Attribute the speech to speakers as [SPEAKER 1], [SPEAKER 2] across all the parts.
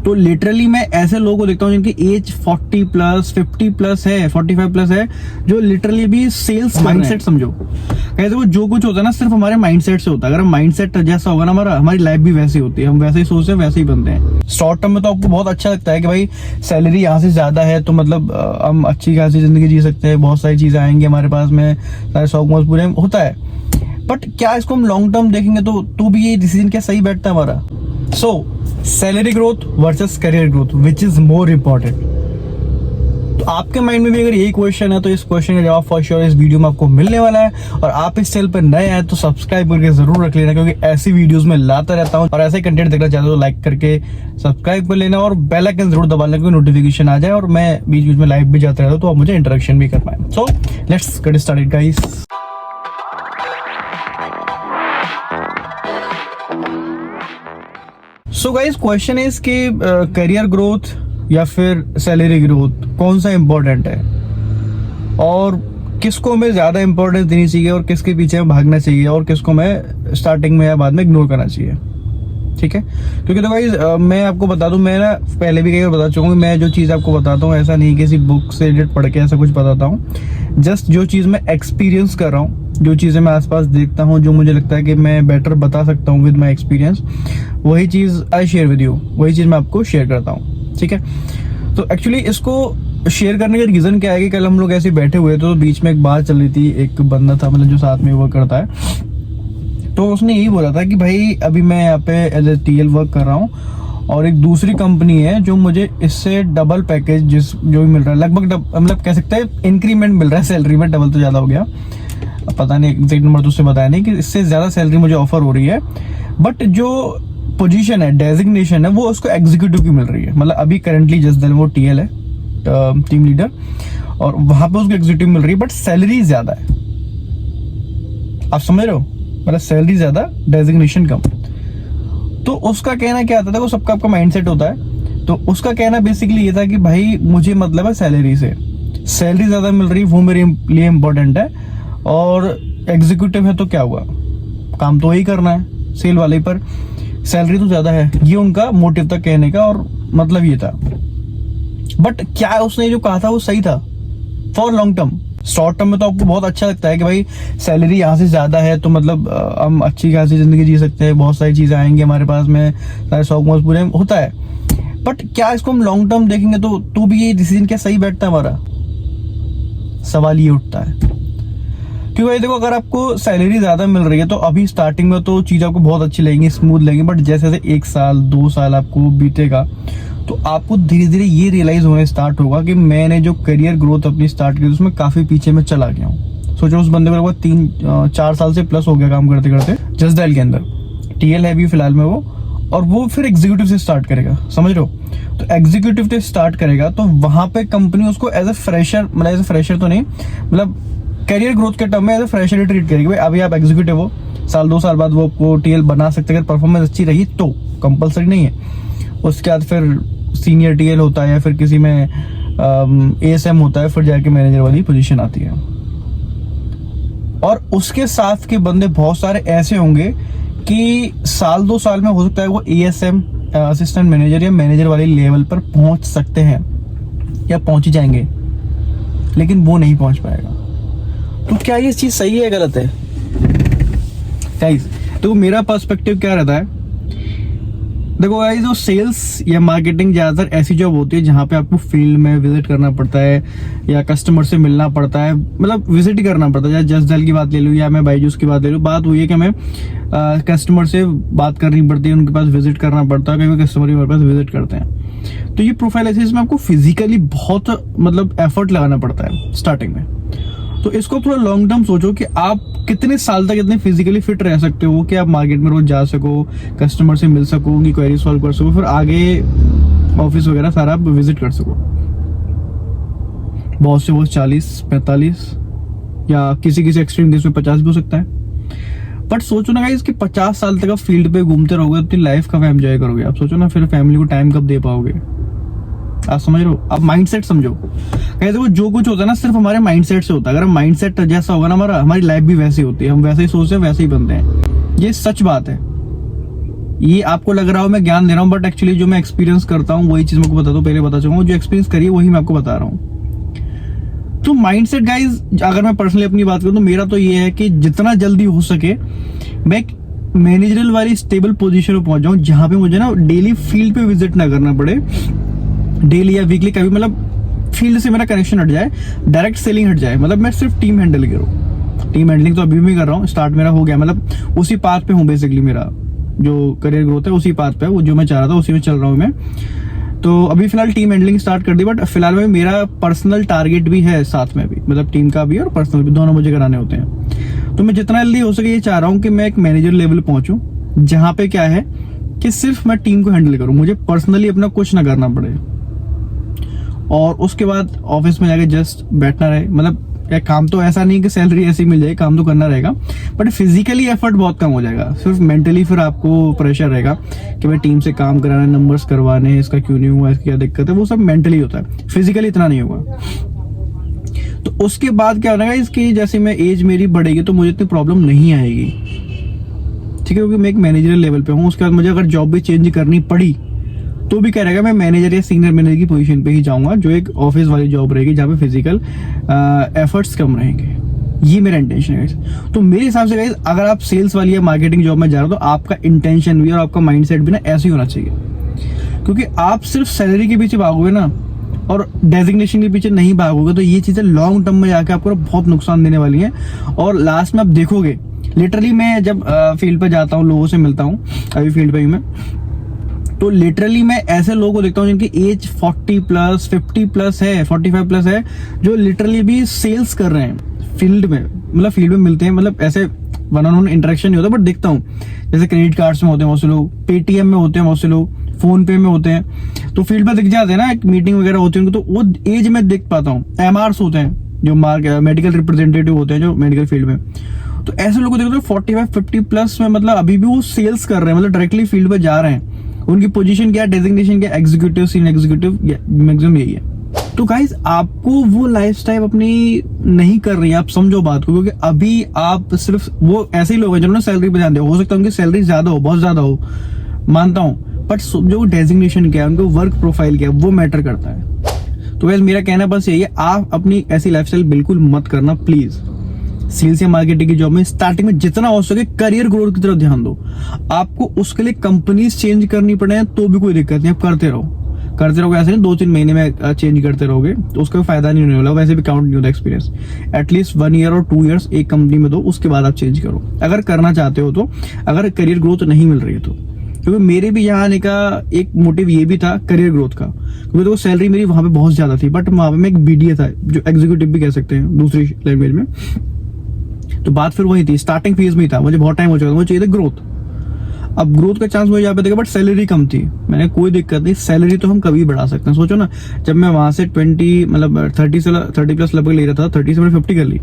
[SPEAKER 1] तो लिटरली मैं ऐसे लोगों को देखता हूँ जिनकी एज 40 प्लस 50 प्लस है, 45 प्लस है, जो लिटरली भी सेल्स माइंडसेट समझो। कहते वो जो कुछ होता है ना सिर्फ हमारे माइंडसेट से होता है। अगर माइंडसेट जैसा होगा ना हमारा, हमारी लाइफ भी वैसी होती है, हम वैसे ही सोचते हैं वैसे ही बनते हैं। शॉर्ट टर्म में तो आपको बहुत अच्छा लगता है कि भाई सैलरी यहाँ से ज्यादा है तो मतलब हम अच्छी खासी जिंदगी जी सकते हैं, बहुत सारी चीजें आएंगी हमारे पास में, सारे शौक मौज पूरे होता है। बट क्या इसको हम लॉन्ग टर्म देखेंगे तो भी ये डिसीजन क्या सही बैठता है हमारा? सो salary growth versus career growth, which is more important? तो आपके माइंड में भी अगर यही क्वेश्चन है तो इस क्वेश्चन का जवाब फॉर श्योर इस वीडियो में आपको मिलने वाला है। और आप इस चैनल पर नए आए तो सब्सक्राइब करके जरूर रख लेना, क्योंकि ऐसी वीडियोस में लाता रहता हूँ। और ऐसे कंटेंट देखना चाहते हो तो लाइक करके सब्सक्राइब कर लेना और बेल आइकन जरूर दबा लेना, नोटिफिकेशन आ जाए और मैं बीच बीच में लाइव भी जाते रहता हूँ तो आप मुझे इंटरेक्शन भी कर पाए। So let's get started guys. So guys question is कि करियर ग्रोथ या फिर सैलरी ग्रोथ कौन सा इंपॉर्टेंट है, और किसको हमें ज्यादा इंपॉर्टेंस देनी चाहिए और किसके पीछे में भागना चाहिए, और किसको मैं स्टार्टिंग में या बाद में इग्नोर करना चाहिए। ठीक है, क्योंकि तो गाइस मैं आपको बता दूं, मैं ना पहले भी कई बार बता चुका हूँ, मैं जो चीज़ आपको बताता हूँ ऐसा नहीं किसी बुक से रिलेटेड पढ़ के ऐसा कुछ बताता हूँ। जस्ट जो चीज़ मैं एक्सपीरियंस कर रहा हूँ, जो चीज़ें मैं आसपास देखता हूँ, जो मुझे लगता है कि मैं बेटर बता सकता हूँ विद माई एक्सपीरियंस, वही चीज़ आई शेयर विद यू, वही चीज़ मैं आपको शेयर करता हूँ। ठीक है, तो एक्चुअली इसको शेयर करने का रीज़न क्या है कि कल हम लोग ऐसे बैठे हुए थे तो बीच में एक बात चल रही थी, एक बंदा था मतलब जो साथ में वर्क करता है, तो उसने यही बोला था कि भाई अभी मैं यहाँ पे एज ए टीएल वर्क कर रहा हूँ और एक दूसरी कंपनी है जो मुझे इससे डबल पैकेज जो भी मिल रहा है, लगभग मतलब कह सकते हैं इंक्रीमेंट मिल रहा है सैलरी में, डबल तो ज़्यादा हो गया, पता नहीं एग्जैक्ट नंबर तो उससे बताया नहीं, कि इससे ज़्यादा सैलरी मुझे ऑफर हो रही है। बट जो पोजीशन है, डेजिग्नेशन है, वो उसको एग्जीक्यूटिव की मिल रही है। मतलब अभी करंटली जिस दिन वो टीएल है, टीम लीडर, और वहां पे उसको एग्जीक्यूटिव मिल रही है, बट सैलरी ज्यादा है। आप समझ रहे हो, मतलब सैलरी ज्यादा, डेजिग्नेशन कम। तो उसका कहना क्या आता था, वो सबका आपका माइंडसेट होता है, तो उसका कहना बेसिकली ये था कि भाई मुझे मतलब है सैलरी से, सैलरी ज्यादा मिल रही वो मेरे लिए इम्पोर्टेंट है, और एग्जीक्यूटिव है तो क्या हुआ, काम तो वही करना है सेल वाले पर, सैलरी तो ज्यादा है। ये उनका मोटिव था कहने का, और मतलब ये था। बट क्या उसने जो कहा था वो सही था for long term? Short term में तो आपको बहुत अच्छा लगता है कि भाई सैलरी यहाँ से ज्यादा है तो मतलब हम अच्छी खासी जिंदगी जी सकते हैं, बहुत सारी चीजें आएंगी हमारे पास में, सारे शौक मौज पूरे होता है। बट क्या इसको हम लॉन्ग टर्म देखेंगे तो भी ये डिसीजन क्या सही बैठता है हमारा? सवाल ये उठता है। क्योंकि भाई देखो, अगर आपको सैलरी ज्यादा मिल रही है तो अभी स्टार्टिंग में तो चीज आपको बहुत अच्छी लगेंगी, स्मूथ लगेंगी, बट जैसे जैसे 1 साल 2 साल आपको बीतेगा तो आपको धीरे धीरे ये रियलाइज होने स्टार्ट होगा कि मैंने जो करियर ग्रोथ अपनी स्टार्ट की उसमें काफी पीछे में चला गया हूँ। सोचो उस बंदे को लगभग 3-4 साल से प्लस हो गया काम करते करते जस्ट डायल के अंदर, टीएल है भी फिलहाल में वो, और वो फिर एग्जीक्यूटिव से स्टार्ट करेगा, समझ रहे हो? तो एग्जीक्यूटिव से स्टार्ट करेगा तो वहां पे कंपनी उसको एज ए फ्रेशर, मतलब एज ए फ्रेशर तो नहीं, मतलब करियर ग्रोथ के टर्म में एज ए फ्रेशर ट्रीट करेगी। भाई अभी आप एग्जीक्यूटिव हो, साल 2 साल बाद वो आपको टीएल बना सकते हैं, अगर परफॉर्मेंस अच्छी रही तो, कंपलसरी नहीं है। उसके बाद फिर सीनियर टीएल होता है या फिर किसी में एएसएम होता है, फिर जाके मैनेजर वाली पोजीशन आती है। और उसके साथ के बंदे बहुत सारे ऐसे होंगे कि साल 2 साल में हो सकता है वो एएसएम, असिस्टेंट मैनेजर या मैनेजर वाले लेवल पर पहुंच सकते हैं या पहुंच ही जाएंगे, लेकिन वो नहीं पहुंच पाएगा। तो क्या ये चीज सही है गलत है गाइस? तो मेरा पर्सपेक्टिव क्या रहता है, देखो गाइस, जो सेल्स या मार्केटिंग ज्यादातर ऐसी जॉब होती है जहां पे आपको फील्ड में विजिट करना पड़ता है या कस्टमर से मिलना पड़ता है, मतलब विजिट ही करना पड़ता है। जस्ट डायल की बात ले लूँ या मैं बायजूस की बात ले लूँ, बात हुई है कि हमें कस्टमर से बात करनी पड़ती है, उनके पास विजिट करना पड़ता है, कभी कस्टमर हमारे पास विजिट करते हैं। तो ये प्रोफाइल एसिस में आपको फिजिकली बहुत मतलब एफर्ट लगाना पड़ता है स्टार्टिंग में। तो इसको थोड़ा लॉन्ग टर्म सोचो कि आप कितने साल तक इतने फिजिकली फिट रह सकते हो कि आप मार्केट में रोज जा सको, कस्टमर से मिल सको, उनकी क्वेरी सॉल्व कर सको, फिर आगे ऑफिस वगैरह सारा आप विजिट कर सको। बहुत से बहुत 40-45 या किसी किसी एक्सट्रीम केस में 50 भी हो सकता है। बट सोचो ना गाइस कि 50 साल तक आप फील्ड पे घूमते रहोगे, अपनी लाइफ कब एंजॉय करोगे? आप सोचो ना, फिर फैमिली को टाइम कब दे पाओगे? आप समझ रहे हो? आप माइंडसेट समझो। कहते वो जो कुछ होता है ना सिर्फ हमारे माइंडसेट से होता है। अगर हम माइंडसेट जैसा होगा ना हमारा, हमारी लाइफ भी वैसी होती है, हम वैसे ही सोचते हैं वैसे ही बनते हैं। ये सच बात है। ये आपको लग रहा हो मैं ज्ञान दे रहा हूँ, बट एक्चुअली जो मैं एक्सपीरियंस करता हूँ वही चीज मैं आपको बताता हूँ, पहले बता चुका हूँ, जो एक्सपीरियंस करिए वही मैं आपको बता रहा हूँ। तो माइंडसेट गाइज, अगर मैं पर्सनली अपनी बात करूँ तो मेरा तो ये है कि जितना जल्दी हो सके मैं एक मैनेजरल वाली स्टेबल पोजीशन पे पहुंच जाऊं, जहां पे मुझे ना डेली फील्ड पे विजिट ना करना पड़े, डेली या वीकली कभी, मतलब फील्ड से मेरा कनेक्शन हट जाए, डायरेक्ट सेलिंग हट जाए, मतलब मैं सिर्फ टीम हैंडल करूँ। टीम हैंडलिंग तो अभी भी कर रहा हूँ, स्टार्ट मेरा हो गया, मतलब उसी पाथ पे हूँ बेसिकली, मेरा जो करियर ग्रोथ है उसी पाथ पे है, वो जो मैं चाह रहा था उसी में चल रहा हूँ मैं। तो अभी फिलहाल टीम हैंडलिंग स्टार्ट कर दी, बट फिलहाल में मेरा पर्सनल टारगेट भी है साथ में भी, मतलब टीम का भी और पर्सनल भी, दोनों मुझे कराने होते हैं। तो मैं जितना जल्दी हो सके ये चाह रहा हूँ कि मैं एक मैनेजर लेवल पहुंचूं, जहां पे क्या है कि सिर्फ मैं टीम को हैंडल करूं, मुझे पर्सनली अपना कुछ ना करना पड़े, और उसके बाद ऑफिस में जाके जस्ट बैठना रहे। मतलब या काम तो ऐसा नहीं कि सैलरी ऐसी मिल जाए, काम तो करना रहेगा, बट फिजिकली एफर्ट बहुत कम हो जाएगा, सिर्फ मेंटली फिर आपको प्रेशर रहेगा कि भाई टीम से काम कराना है, नंबर्स करवाने हैं, इसका क्यों नहीं हुआ, इसकी क्या दिक्कत है, वो सब मेंटली होता है, फिजिकली इतना नहीं होगा। तो उसके बाद क्या होगा इसकी, जैसे मैं एज मेरी बढ़ेगी तो मुझे इतनी प्रॉब्लम नहीं आएगी, ठीक है, क्योंकि मैं एक मैनेजरियल लेवल पे हूँ। उसके बाद मुझे अगर जॉब भी चेंज करनी पड़ी तो भी क्या रहेगा, मैं मैनेजर या सीनियर मैनेजर की पोजीशन पे ही जाऊंगा, जो एक ऑफिस वाली जॉब रहेगी जहाँ पे फिजिकल एफर्ट्स कम रहेंगे। ये मेरा इंटेंशन है गाइस। तो मेरे हिसाब से गाइस, अगर आप सेल्स वाली या मार्केटिंग जॉब में जा रहे हो तो आपका इंटेंशन भी और आपका माइंडसेट भी ना ऐसे ही होना चाहिए, क्योंकि आप सिर्फ सैलरी के पीछे भागोगे ना और डेजिग्नेशन के पीछे नहीं भागोगे तो ये चीजें लॉन्ग टर्म में जाके आपको बहुत नुकसान देने वाली हैं, और लास्ट में आप देखोगे, लिटरली मैं जब फील्ड पे जाता हूँ, लोगों से मिलता हूँ, अभी फील्ड पे ही मैं, तो लिटरली मैं ऐसे लोगों को देखता हूँ जिनकी एज 40 प्लस 50 प्लस है, 45 प्लस है, जो लिटरली भी सेल्स कर रहे हैं फील्ड में, मतलब फील्ड में मिलते हैं, मतलब ऐसे वन ऑन वन इंटरेक्शन नहीं होता, बट देखता हूँ जैसे क्रेडिट कार्ड्स में होते हैं बहुत से लोग, पेटीएम में होते हैं बहुत से लोग, फोन पे में होते हैं, तो फील्ड पे दिख जाते हैं ना, एक मीटिंग वगैरह होती है उनको, तो वो एज में देख पाता हूँ। एमआरस होते हैं जो मेडिकल रिप्रेजेंटेटिव होते हैं जो मेडिकल फील्ड में, तो ऐसे लोगों को देखते हो 45-50 प्लस में, मतलब अभी भी वो सेल्स कर रहे हैं, मतलब डायरेक्टली फील्ड पे जा रहे हैं। उनकी पोजीशन क्या, डेजिग्नेशन क्या, एग्जीक्यूटिव, सीनियर एग्जीक्यूटिव, मैक्सिमम यही है। तो गाइस आपको वो लाइफस्टाइल अपनी नहीं कर रही है, आप समझो बात को, क्योंकि अभी आप सिर्फ वो ऐसे ही लोग हैं जिन्होंने सैलरी पे ध्यान दिया, हो सकता है उनकी सैलरी ज्यादा हो, बहुत ज्यादा हो, मानता हूँ, बट जो डेजिग्नेशन क्या है, उनको वर्क प्रोफाइल क्या है, वो मैटर करता है। तो गाइस मेरा कहना बस यही है, आप अपनी ऐसी लाइफस्टाइल बिल्कुल मत करना प्लीज। सेल्स या मार्केटिंग की जॉब में स्टार्टिंग में जितना हो सके करियर ग्रोथ की तरफ ध्यान दो। आपको उसके लिए कंपनीज चेंज करनी पड़े तो भी कोई दिक्कत नहीं, आप करते रहो, ऐसे नहीं 2-3 महीने में चेंज करते रहोगे तो उसका फायदा नहीं होने वाला, वैसे भी काउंट नहीं होता एक्सपीरियंस। एटलीस्ट 1 ईयर और 2 ईयर्स एक कंपनी में दो, उसके बाद आप चेंज करो अगर करना चाहते हो तो, अगर करियर ग्रोथ नहीं मिल रही है तो। क्योंकि मेरे भी यहाँ आने का एक मोटिव ये भी था करियर ग्रोथ का, क्योंकि तो सैलरी मेरी वहां पे बहुत ज्यादा थी, बट वहां पे मैं एक बीडीए था, जो एग्जीक्यूटिव भी कह सकते हैं दूसरी लैंग्वेज में। तो बात फिर वही थी, स्टार्टिंग फेज में ही था, मुझे बहुत टाइम हो चुका था, मुझे चाहिए था ग्रोथ। अब ग्रोथ का चांस मुझे यहाँ पे देखा, बट सैलरी कम थी। मैंने कोई दिक्कत नहीं, सैलरी तो हम कभी बढ़ा सकते हैं। सोचो ना, जब मैं वहां से 20 मतलब 30 प्लस लगभग ले रहा था, 30 से मैंने 50 कर ली,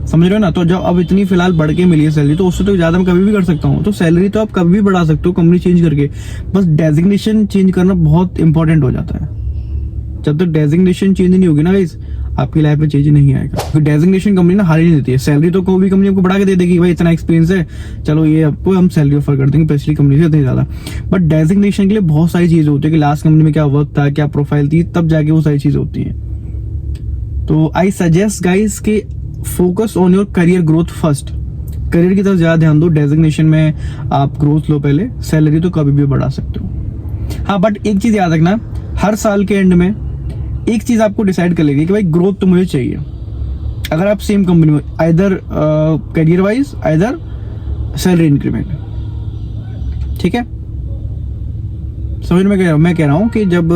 [SPEAKER 1] समझ रहे हो ना। तो जब अब इतनी फिलहाल बढ़ के मिली है सैलरी, तो उससे तो ज्यादा मैं कभी भी कर सकता हूँ। तो सैलरी तो आप कभी भी बढ़ा सकते हो कंपनी चेंज करके, बस डेजिग्नेशन चेंज करना बहुत इंपॉर्टेंट हो जाता है। जब तक डेजिग्नेशन चेंज नहीं होगी ना गाइस, आपकी लाइफ में चेंज नहीं आएगा। तो डेजिग्नेशन कंपनी ना हार ही नहीं देती है, सैलरी तो कोई भी कंपनी आपको बढ़ा के दे देगी, भाई इतना एक्सपीरियंस है, चलो ये आपको हम सैलरी ऑफर कर देंगे, पिछली कंपनी से इतनी ज्यादा। बट डेजिग्नेशन के लिए बहुत सारी चीजें होती है कि लास्ट कंपनी में क्या वर्क था, क्या प्रोफाइल थी, तब जाके वो सारी चीजें होती है। तो आई सजेस्ट गाइस कि focus on your career growth first, career की तरफ ज्यादा ध्यान दो। डेजिग्नेशन में आप ग्रोथ लो पहले, सैलरी तो कभी भी बढ़ा सकते हो। हाँ, बट एक चीज याद रखना, हर साल के एंड में एक चीज आपको डिसाइड कर लेगी कि भाई ग्रोथ तो मुझे चाहिए। अगर आप सेम कंपनी में, either career wise, either salary increment, ठीक है, समझ में मैं कह रहा हूँ कि जब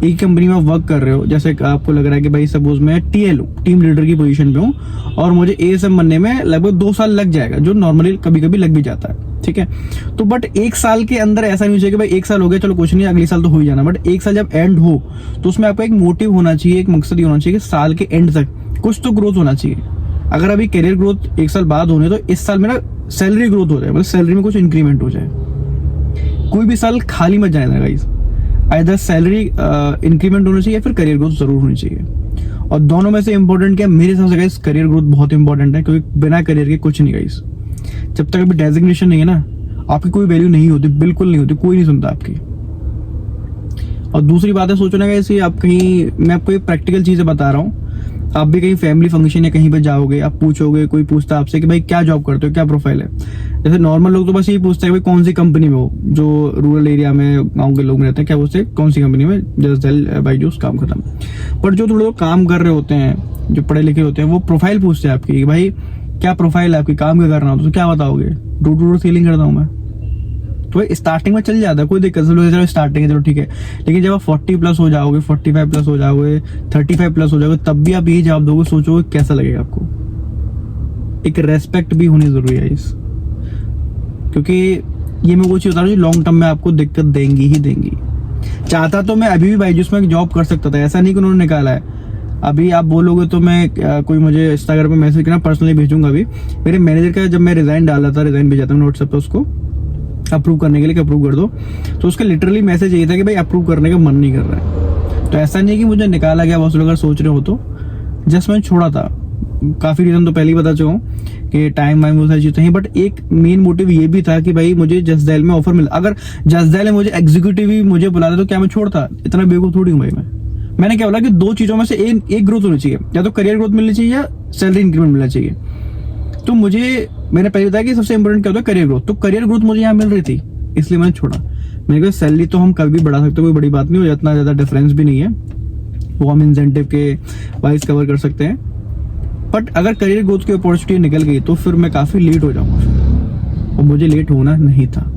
[SPEAKER 1] एक कंपनी में वर्क कर रहे हो, जैसे आपको लग रहा है कि भाई सपोज मैं टीएल हूँ, टीम लीडर की पोजीशन पे हूँ, और मुझे एएसएम बनने में लगभग 2 साल लग जाएगा, जो नॉर्मली कभी कभी लग भी जाता है, ठीक है। तो बट 1 साल के अंदर ऐसा नहीं चाहिए कि भाई 1 साल हो गया चलो कुछ नहीं, अगले साल तो हो ही जाना। बट 1 साल जब एंड हो तो उसमें आपका एक मोटिव होना चाहिए, एक मकसद ये होना चाहिए कि साल के एंड तक कुछ तो ग्रोथ होना चाहिए। अगर अभी करियर ग्रोथ 1 साल बाद होने, तो इस साल मेरा सैलरी ग्रोथ हो जाए, मतलब सैलरी में कुछ इंक्रीमेंट हो जाए। कोई भी साल खाली मत जाए गाइस, आइदर सैलरी इंक्रीमेंट होना चाहिए या फिर करियर ग्रोथ जरूर होनी चाहिए। और दोनों में से इंपॉर्टेंट क्या, मेरे हिसाब से गाइस करियर ग्रोथ बहुत इंपॉर्टेंट है, क्योंकि बिना करियर के कुछ नहीं गाइस। जब तक अभी डेजिग्नेशन नहीं है ना, आपकी कोई वैल्यू नहीं होती, बिल्कुल नहीं होती, कोई नहीं सुनता आपकी। और दूसरी बात है, सोचो ना कैसे आप कहीं, मैं आपको एक प्रैक्टिकल चीजें बता रहा हूँ, आप भी कहीं फैमिली फंक्शन या कहीं पे जाओगे, आप पूछोगे, कोई पूछता है आपसे कि भाई क्या जॉब करते हो, क्या प्रोफाइल है। जैसे नॉर्मल लोग तो बस यही पूछते हैं भाई कौन सी कंपनी में हो, जो रूरल एरिया में गांव के लोग रहते हैं, क्या पूछते हैं कौन सी कंपनी में, जस्ट बायजूस, काम खत्म। बट जो थोड़े लोग काम कर रहे होते हैं, जो पढ़े लिखे होते हैं, वो प्रोफाइल पूछते हैं आपकी कि भाई क्या प्रोफाइल है आपकी, काम क्या करना हो, तो क्या बताओगे, डोर सेलिंग करता हूँ मैं। तो स्टार्टिंग में चल जाता है, कोई दिक्कत नहीं, चलो स्टार्टिंग है, चलो ठीक है। लेकिन जब आप 40 प्लस हो जाओगे, 45 प्लस हो जाओगे, 35 प्लस हो जाओगे, तब भी आप यही जवाब दोगे, सोचोगे कैसा लगेगा आपको। एक रेस्पेक्ट भी होनी जरूरी है इस, क्योंकि ये मैं वो चीज बता रहा हूँ जो लॉन्ग टर्म में आपको दिक्कत देंगी ही देंगी। चाहता तो मैं अभी भी बायजूस में जॉब कर सकता था, ऐसा नहीं कि उन्होंने निकाला है। अभी आप बोलोगे तो मैं कोई मुझे इंस्टाग्राम पे मैसेज करना, पर्सनली भेजूंगा। अभी मेरे मैनेजर का जब मैं रिजाइन डाला था, रिजाइन भेजा था व्हाट्सएप पे उसको अप्रूव करने के लिए कि अप्रूव कर दो, तो उसका लिटरली मैसेज ये था कि भाई अप्रूव करने का मन नहीं कर रहा है। तो ऐसा नहीं है कि मुझे निकाला गया, बहुत लोग अगर सोच रहे हो तो, जस्ट मैंने छोड़ा था। काफी रीजन तो पहले ही बता चुका हूँ कि टाइम वाइम वो सारी चीजें हैं, बट एक मेन मोटिव ये भी था कि भाई मुझे जस्ट डायल में ऑफर मिला। अगर जस्ट डायल में मुझे एग्जीक्यूटिव भी मुझे बुलाता तो क्या मैं छोड़ता? इतना बेवकूफ थोड़ी हूँ भाई मैं। मैंने क्या बोला कि दो चीजों में से एक ग्रोथ होनी चाहिए, या तो करियर ग्रोथ मिलनी चाहिए या सैलरी इंक्रीमेंट मिलना चाहिए। तो मुझे, मैंने पहले बताया कि सबसे इंपॉर्टेंट क्या होता है, करियर ग्रोथ। तो करियर ग्रोथ मुझे यहाँ मिल रही थी, इसलिए मैंने छोड़ा। मैंने कहा सैलरी तो हम कभी भी बढ़ा सकते, कोई बड़ी बात नहीं हो, इतना ज्यादा डिफरेंस भी नहीं है, वो हम इंसेंटिव के वाइज कवर कर सकते हैं। बट अगर करियर ग्रोथ की अपॉर्चुनिटी निकल गई तो फिर मैं काफी लेट हो जाऊंगा, और मुझे लेट होना नहीं था।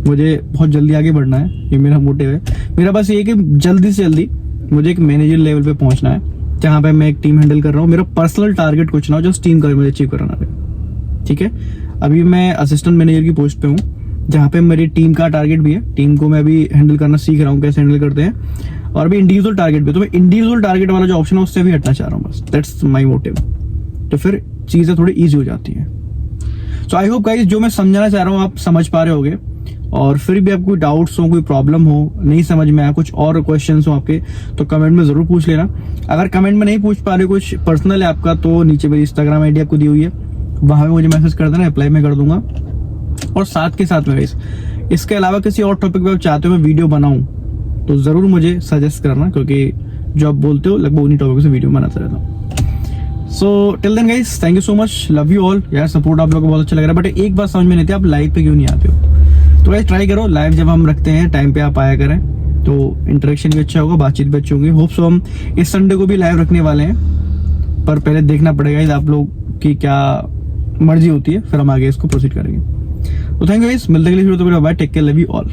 [SPEAKER 1] मुझे बहुत जल्दी आगे बढ़ना है, ये मेरा मोटिव है। मेरा बस ये कि जल्दी से जल्दी मुझे एक मैनेजर लेवल पे पहुंचना है, जहां पे मैं एक टीम हैंडल कर रहा हूँ। मेरा पर्सनल टारगेट कुछ ना हो, जस्ट टीम का मुझे अचीव कराना है, ठीक है। अभी मैं असिस्टेंट मैनेजर की पोस्ट पे हूँ, जहाँ पे मेरी टीम का टारगेट भी है। टीम को मैं अभी हैंडल करना सीख रहा हूँ, कैसे हैंडल करते हैं। और अभी इंडिविजुअल टारगेट पे, तो मैं इंडिविजुअल टारगेट वाला जो ऑप्शन है उससे भी हटना चाह रहा हूँ, बस दैट्स माई मोटिव। तो फिर चीजें थोड़ी ईजी हो जाती हैं। सो आई होप गाइस, जो मैं समझाना चाह रहा हूँ आप समझ पा रहे होगे। और फिर भी आपको कोई डाउट्स हो, कोई प्रॉब्लम हो, नहीं समझ में आया, कुछ और क्वेश्चंस हो आपके, तो कमेंट में जरूर पूछ लेना। अगर कमेंट में नहीं पूछ पा रहे, कुछ पर्सनल है आपका, तो नीचे मेरी इंस्टाग्राम आईडी आपको दी हुई है, वहां पे मुझे मैसेज कर देना, रिप्लाई मैं कर दूंगा। और साथ के साथ में इसके अलावा किसी और टॉपिक पे आप चाहते हो मैं वीडियो बनाऊं, तो जरूर मुझे सजेस्ट करना, क्योंकि जो आप बोलते हो लगभग उन्हीं टॉपिक से वीडियो बनाता रहता हूँ। So till then guys, thank you so much, love you all. यार सपोर्ट आप लोगों को बहुत अच्छा लग रहा है, बट एक बात समझ में नहीं आती, आप लाइव पे क्यों नहीं आते हो? तो गाइस ट्राई करो, लाइव जब हम रखते हैं टाइम पे आप आया करें, तो इंटरेक्शन भी अच्छा होगा, बातचीत भी अच्छी होगी। होप सो हम इस संडे को भी लाइव रखने वाले हैं, पर पहले देखना पड़ेगा आप लोग की क्या मर्जी होती है, फिर हम आगे इसको प्रोसीड करेंगे। तो थैंक यू गाइस, मिलते हैं अगली वीडियो, तो bye, take care, love you all.